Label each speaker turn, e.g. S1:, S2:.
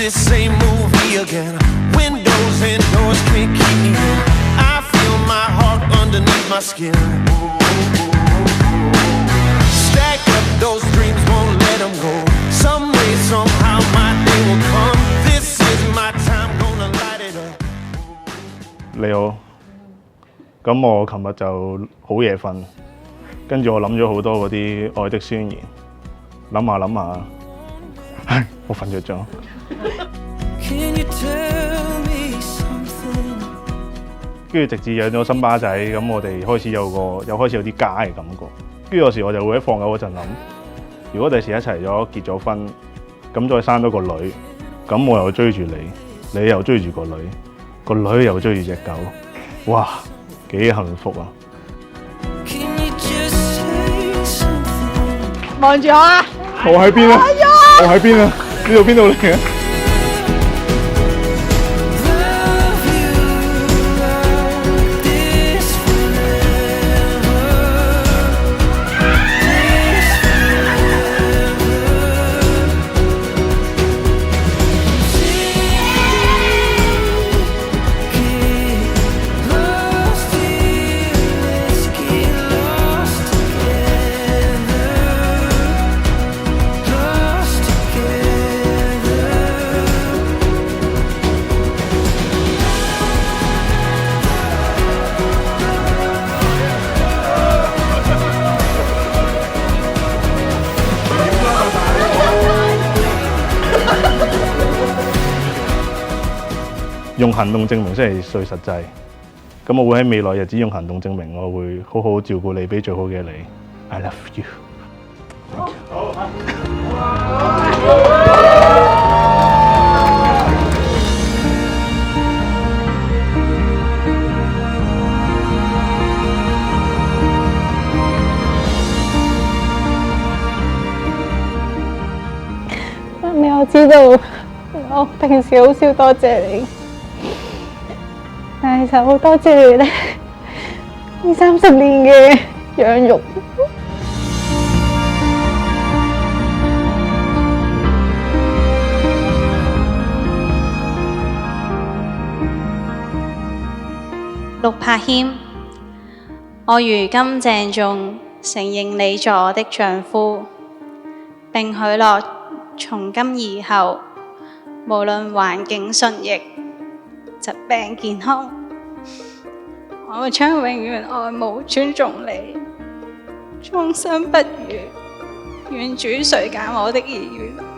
S1: this same movie again? Windows and doors can't keep me in. I feel my heart underneath my skin. Stack up those dreams, won't let them go. Some way, somehow my day will come. This is my time, gonna light it up.
S2: 你好，咁我琴日就好夜瞓，跟住我諗咗好多嗰啲愛的宣言，諗下諗下，唉，我瞓咗咗。跟住直至養咗新巴仔，咁我哋開始有啲家嘅感覺。跟住有時我就會喺放狗嗰陣諗，如果第時一齊咗結咗婚，咁再生多個女，咁我又追住你，你又追住個女，個女又追住隻狗，哇，幾幸福啊！
S3: 望住我啊！
S2: 我喺邊啊？我喺邊啊？呢度邊度嚟嘅？用行動證明先係最實際。咁我會喺未來日子用行動證明，我會好好照顧你，俾最好嘅你。I love you。
S3: 你我知道，我平時好少多謝你。但係就好多謝你咧，呢30年嘅養育。
S4: 陸柏謙，我如今鄭重承認你作我的丈夫，並許諾從今以後，無論環境順逆、疾病健康，我將永遠愛慕尊重你，終身不渝。願主垂減我的意願。